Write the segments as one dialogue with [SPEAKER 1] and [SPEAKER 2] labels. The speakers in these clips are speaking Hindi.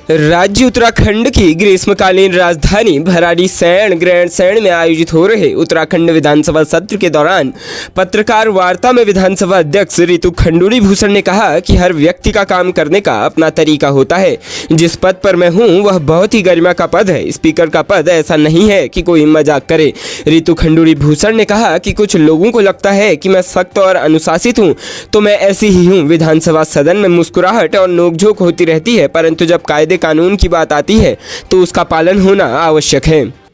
[SPEAKER 1] राज्य उत्तराखंड की ग्रीष्मकालीन राजधानी भराड़ीसैंण ग्रैंडसैंण में आयोजित हो रहे उत्तराखंड विधानसभा सत्र के दौरान पत्रकार वार्ता में विधानसभा अध्यक्ष रितु खंडूड़ी भूषण ने कहा कि हर व्यक्ति का काम करने का अपना तरीका होता है। जिस पद पर मैं हूं वह बहुत ही गरिमा का पद है। स्पीकर का पद ऐसा नहीं है कि कोई मजाक करे। रितु खंडूड़ी भूषण ने कहा कि कुछ लोगों को लगता है कि मैं सख्त और अनुशासित हूँ, तो मैं ऐसी ही हूँ। विधानसभा सदन में मुस्कुराहट और नोकझोंक होती रहती है, परंतु जब कायदे कानून की बात आती है तो उसका पालन होना आवश्यक है।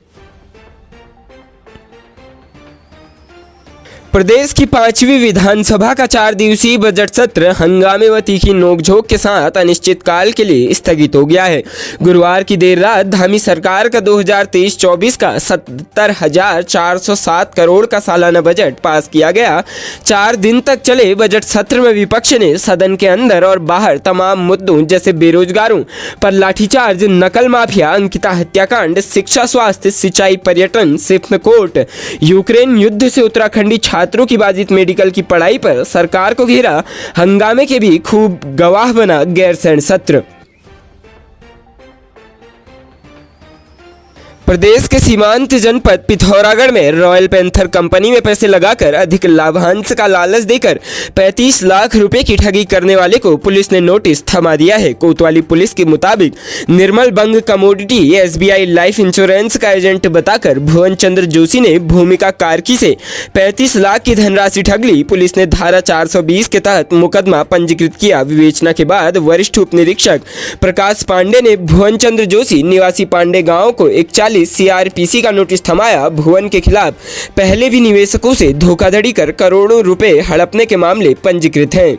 [SPEAKER 1] प्रदेश की 5वीं विधानसभा का 4 दिवसीय बजट सत्र हंगामे व तीखी नोकझोंक के साथ अनिश्चितकाल के लिए स्थगित हो गया है। गुरुवार की देर रात धामी सरकार का 2023-24 का 70,407 करोड़ का सालाना बजट पास किया गया। 4 दिन तक चले बजट सत्र में विपक्ष ने सदन के अंदर और बाहर तमाम मुद्दों जैसे बेरोजगारों पर लाठीचार्ज, नकल माफिया, अंकिता हत्याकांड, शिक्षा, स्वास्थ्य, सिंचाई, पर्यटन, सिफ्न कोर्ट, यूक्रेन युद्ध से उत्तराखंडी छात्रों की बाधित मेडिकल की पढ़ाई पर सरकार को घेरा। हंगामे के भी खूब गवाह बना गैरसैंण सत्र। प्रदेश के सीमांत जनपद पिथौरागढ़ में रॉयल पैंथर कंपनी में पैसे लगाकर अधिक लाभांश का लालच देकर 35 लाख रुपए की ठगी करने वाले को पुलिस ने नोटिस थमा दिया है। कोतवाली पुलिस के मुताबिक निर्मल बंग कमोडिटी SBI लाइफ इंश्योरेंस का एजेंट बताकर भुवन चंद्र जोशी ने भूमिका कार्की से 35 लाख की धनराशि ठग ली। पुलिस ने धारा 420 के तहत मुकदमा पंजीकृत किया। विवेचना के बाद वरिष्ठ उप निरीक्षक प्रकाश पांडे ने भुवन चंद्र जोशी निवासी पांडे गांव को 41 CRPC का नोटिस थमाया। भुवन के खिलाफ पहले भी निवेशकों से धोखाधड़ी कर करोड़ों रुपए हड़पने के मामले पंजीकृत हैं।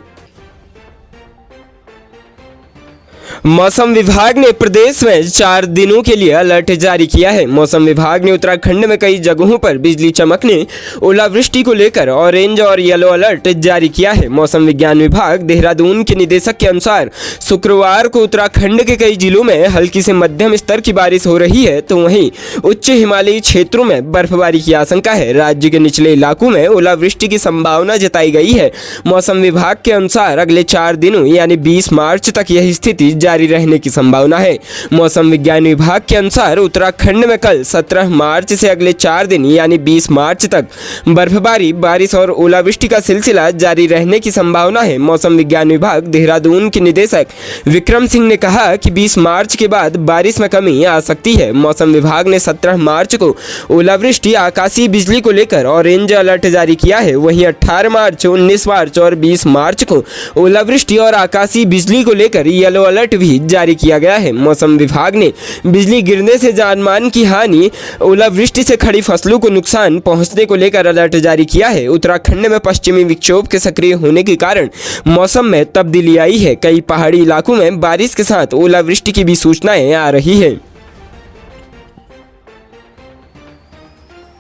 [SPEAKER 1] मौसम विभाग ने प्रदेश में 4 दिनों के लिए अलर्ट जारी किया है। मौसम विभाग ने उत्तराखंड में कई जगहों पर बिजली चमकने, ओलावृष्टि को लेकर ऑरेंज और येलो अलर्ट जारी किया है। मौसम विज्ञान विभाग देहरादून के निदेशक के अनुसार शुक्रवार को उत्तराखंड के कई जिलों में हल्की से मध्यम स्तर की बारिश हो रही है, तो वहीं उच्च हिमालयी क्षेत्रों में बर्फबारी की आशंका है। राज्य के निचले इलाकों में ओलावृष्टि की संभावना जताई गई है। मौसम विभाग के अनुसार अगले 4 दिनों यानी 20 मार्च तक यह स्थिति जारी रहने की संभावना है। मौसम विज्ञान विभाग के अनुसार उत्तराखंड में कल 17 मार्च से अगले 4 दिन यानी 20 मार्च तक बर्फबारी, बारिश और ओलावृष्टि का सिलसिला जारी रहने की संभावना है। मौसम विज्ञान विभाग देहरादून के निदेशक विक्रम सिंह ने कहा कि 20 मार्च के बाद बारिश में कमी आ सकती है। मौसम विभाग ने 17 मार्च को ओलावृष्टि, आकाशीय बिजली को लेकर ऑरेंज अलर्ट जारी किया है। वहीं 18 मार्च, 19 मार्च और 20 मार्च को ओलावृष्टि और आकाशीय बिजली को लेकर येलो अलर्ट भी जारी किया गया है। मौसम विभाग ने बिजली गिरने से जानमाल की हानि, ओलावृष्टि से खड़ी फसलों को नुकसान पहुंचने को लेकर अलर्ट जारी किया है। उत्तराखंड में पश्चिमी विक्षोभ के सक्रिय होने के कारण मौसम में तब्दीली आई है। कई पहाड़ी इलाकों में बारिश के साथ ओलावृष्टि की भी सूचनाएं आ रही है।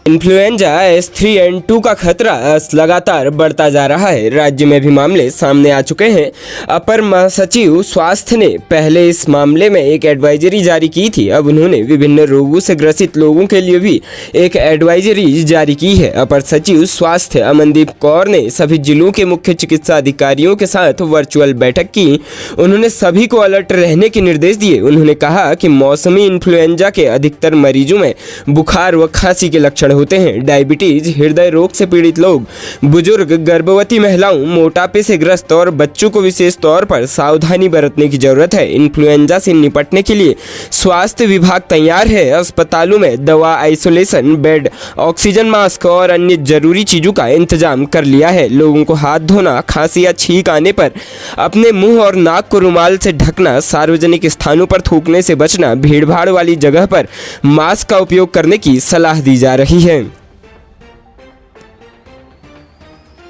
[SPEAKER 1] इन्फ्लुएंजा H3N2 का खतरा लगातार बढ़ता जा रहा है। राज्य में भी मामले सामने आ चुके हैं। अपर महासचिव स्वास्थ्य ने पहले इस मामले में एक एडवाइजरी जारी की थी। अब उन्होंने विभिन्न रोगों से ग्रसित लोगों के लिए भी एक एडवाइजरी जारी की है। अपर सचिव स्वास्थ्य अमनदीप कौर ने सभी जिलों के मुख्य चिकित्सा अधिकारियों के साथ वर्चुअल बैठक की। उन्होंने सभी को अलर्ट रहने के निर्देश दिए। उन्होंने कहा कि मौसमी इन्फ्लुएंजा के अधिकतर मरीजों में बुखार व खांसी के लक्षण होते हैं। डायबिटीज, हृदय रोग से पीड़ित लोग, बुजुर्ग, गर्भवती महिलाओं, मोटापे से ग्रस्त और बच्चों को विशेष तौर पर सावधानी बरतने की जरूरत है। इन्फ्लुएंजा से निपटने के लिए स्वास्थ्य विभाग तैयार है। अस्पतालों में दवा, आइसोलेशन बेड, ऑक्सीजन मास्क और अन्य जरूरी चीजों का इंतजाम कर लिया है। लोगों को हाथ धोना, खांसी या छींक आने पर अपने मुंह और नाक को रुमाल से ढकना, सार्वजनिक स्थानों पर थूकने से बचना, भीड़भाड़ वाली जगह पर मास्क का उपयोग करने की सलाह दी जा रही है।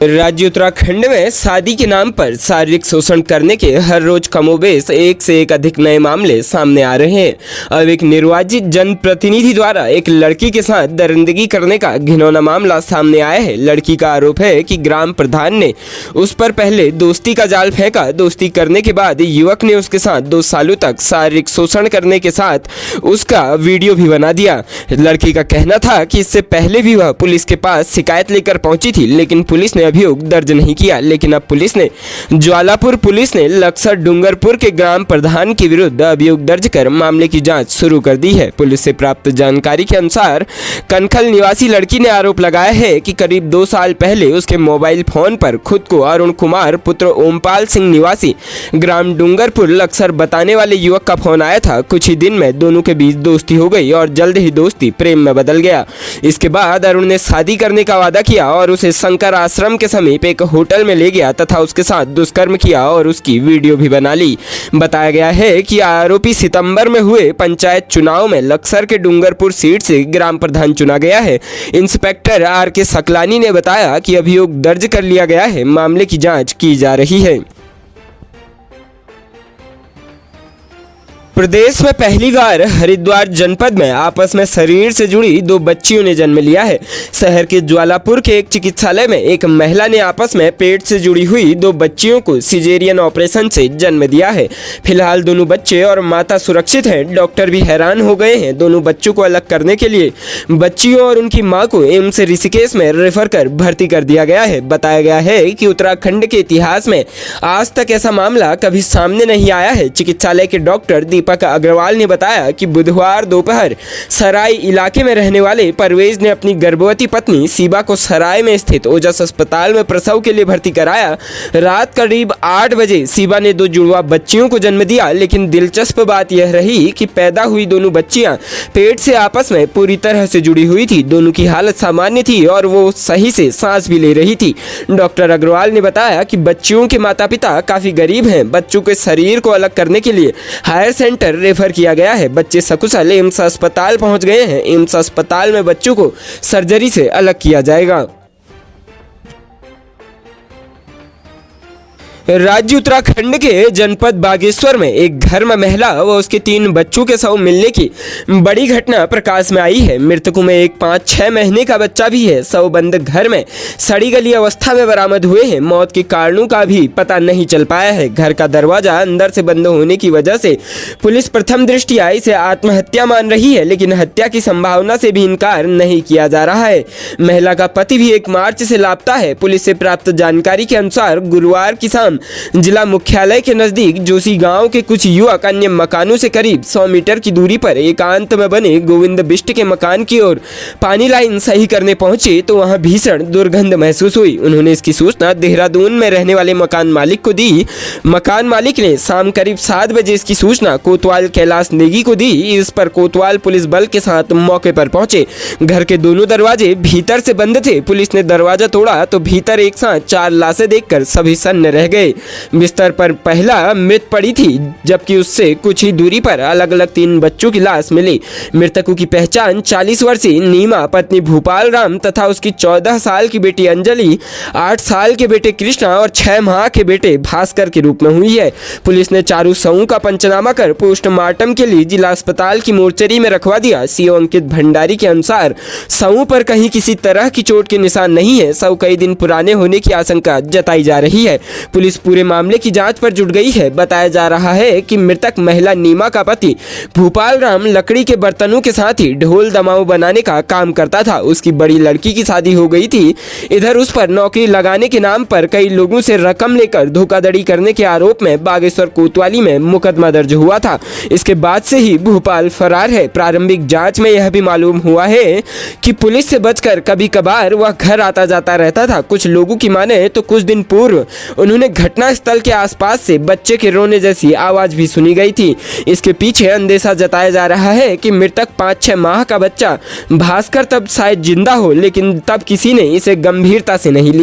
[SPEAKER 1] राज्य उत्तराखंड में शादी के नाम पर शारीरिक शोषण करने के हर रोज कमोबेश एक से एक अधिक नए मामले सामने आ रहे हैं। अब एक निर्वाचित जनप्रतिनिधि द्वारा एक लड़की के साथ दरिंदगी करने का घिनौना मामला सामने आया है। लड़की का आरोप है कि ग्राम प्रधान ने उस पर पहले दोस्ती का जाल फेंका। दोस्ती करने के बाद युवक ने उसके साथ 2 सालों तक शारीरिक शोषण करने के साथ उसका वीडियो भी बना दिया। लड़की का कहना था कि इससे पहले भी वह पुलिस के पास शिकायत लेकर पहुंची थी, लेकिन पुलिस ने अभियोग दर्ज नहीं किया, लेकिन अब ज्वालापुर पुलिस ने लक्सर डूंगरपुर के ग्राम प्रधान के विरुद्ध अभियोग दर्ज कर मामले की जांच शुरू कर दी है। पुलिस से प्राप्त जानकारी के अनुसार कनखल निवासी लड़की ने आरोप लगाया है कि करीब 2 साल पहले उसके मोबाइल फोन पर खुद को अरुण कुमार पुत्र ओमपाल सिंह निवासी ग्राम डूंगरपुर लक्सर बताने वाले युवक का फोन आया था। कुछ ही दिन में दोनों के बीच दोस्ती हो गई और जल्द ही दोस्ती प्रेम में बदल गया। इसके बाद अरुण ने शादी करने का वादा किया और उसे शंकर आश्रम के समीप एक होटल में ले गया तथा उसके साथ दुष्कर्म किया और उसकी वीडियो भी बना ली। बताया गया है कि आरोपी सितंबर में हुए पंचायत चुनाव में लक्सर के डूंगरपुर सीट से ग्राम प्रधान चुना गया है। Inspector R K. सकलानी ने बताया कि अभियोग दर्ज कर लिया गया है, मामले की जांच की जा रही है। प्रदेश में पहली बार हरिद्वार जनपद में आपस में शरीर से जुड़ी 2 बच्चियों ने जन्म लिया है। शहर के ज्वालापुर के एक चिकित्सालय में एक महिला ने आपस में पेट से जुड़ी हुई 2 बच्चियों को सिजेरियन ऑपरेशन से जन्म दिया है। फिलहाल दोनों बच्चे और माता सुरक्षित हैं। डॉक्टर भी हैरान हो गए हैं। दोनों बच्चों को अलग करने के लिए बच्चियों और उनकी मां को एम्स ऋषिकेश में रेफर कर भर्ती कर दिया गया है। बताया गया है कि उत्तराखंड के इतिहास में आज तक ऐसा मामला कभी सामने नहीं आया है। चिकित्सालय के डॉक्टर दीपक अग्रवाल ने बताया कि बुधवार दोपहर सराय इलाके में रहने वाले परवेज ने अपनी गर्भवती पत्नी सीबा को सराय में स्थित ओजस अस्पताल में प्रसव के लिए भर्ती कराया। रात करीब 8 बजे सीबा ने 2 जुड़वा बच्चियों को जन्म दिया, लेकिन दिलचस्प बात यह रही कि पैदा हुई दोनों बच्चियां पेट से आपस में पूरी तरह से जुड़ी हुई थी। दोनों की हालत सामान्य थी और वो सही से सांस भी ले रही थी। डॉक्टर अग्रवाल ने बताया कि बच्चियों के माता पिता काफी गरीब हैं। बच्चों के शरीर को अलग करने के लिए हायर सेंटर रेफर किया गया है। बच्चे सकुशल एम्स अस्पताल पहुंच गए हैं। एम्स अस्पताल में बच्चों को सर्जरी से अलग किया जाएगा। राज्य उत्तराखंड के जनपद बागेश्वर में एक घर में महिला व उसके 3 बच्चों के शव मिलने की बड़ी घटना प्रकाश में आई है। मृतकों में एक 5-6 महीने का बच्चा भी है। शव बंद घर में सड़ी गली अवस्था में बरामद हुए हैं। मौत के कारणों का भी पता नहीं चल पाया है। घर का दरवाजा अंदर से बंद होने की वजह से पुलिस प्रथम दृष्टया इसे आत्महत्या मान रही है, लेकिन हत्या की संभावना से भी इनकार नहीं किया जा रहा है। महिला का पति भी 1 मार्च से लापता है। पुलिस से प्राप्त जानकारी के अनुसार गुरुवार की शाम जिला मुख्यालय के नजदीक जोशी गांव के कुछ युवक अन्य मकानों से करीब 100 मीटर की दूरी पर एकांत में बने गोविंद बिष्ट के मकान की ओर पानी लाइन सही करने पहुंचे तो वहां भीषण दुर्गंध महसूस हुई। उन्होंने इसकी सूचना देहरादून में रहने वाले मकान मालिक को दी। मकान मालिक ने शाम करीब 7 बजे इसकी सूचना कोतवाल कैलाश नेगी को दी। इस पर कोतवाल पुलिस बल के साथ मौके पर पहुंचे। घर के दोनों दरवाजे भीतर से बंद थे। पुलिस ने दरवाजा तोड़ा तो भीतर एक साथ 4 लाशें देखकर सभी सन्न रह गए। बिस्तर पर पहला मृत पड़ी थी, जबकि उससे कुछ ही दूरी पर अलग अलग 3 बच्चों की लाश मिली। मृतकों की पहचान 40 वर्षीय नीमा पत्नी भूपाल राम तथा उसकी 14 साल की बेटी अंजलि, 8 साल के बेटे कृष्णा और 6 माह के बेटे भास्कर के रूप में हुई है। पुलिस ने चारों शवों का पंचनामा कर पोस्टमार्टम के लिए जिला अस्पताल की मोर्चरी में रखवा दिया। सीओ अंकित भंडारी के अनुसार शवों पर कहीं किसी तरह की चोट के निशान नहीं है। शव कई दिन पुराने होने की आशंका जताई जा रही है। पुलिस पूरे मामले की जांच पर जुट गई है। बताया जा रहा है कि मृतक महिला नीमा का पति भूपाल राम लकड़ी के बर्तनों के साथ ही ढोल दमाऊ बनाने का काम करता था। उसकी बड़ी लड़की की शादी हो गई थी। इधर उस पर नौकरी लगाने के नाम पर कई लोगों से रकम लेकर धोखाधड़ी करने के आरोप में बागेश्वर कोतवाली में मुकदमा दर्ज हुआ था। इसके बाद से ही भूपाल फरार है। प्रारंभिक जांच में यह भी मालूम हुआ है कि पुलिस से बचकर कभी कभार वह घर आता जाता रहता था। कुछ लोगों की माने तो कुछ दिन पूर्व उन्होंने घटना स्थल के आसपास से बच्चे के रोने जैसी आवाज भी सुनी गई थी। इसके पीछे अंदेशा जताया जा रहा है कि मृतक 5-6 माह का बच्चा भास्कर तब शायद जिंदा हो, लेकिन तब किसी ने इसे गंभीरता से नहीं लिया।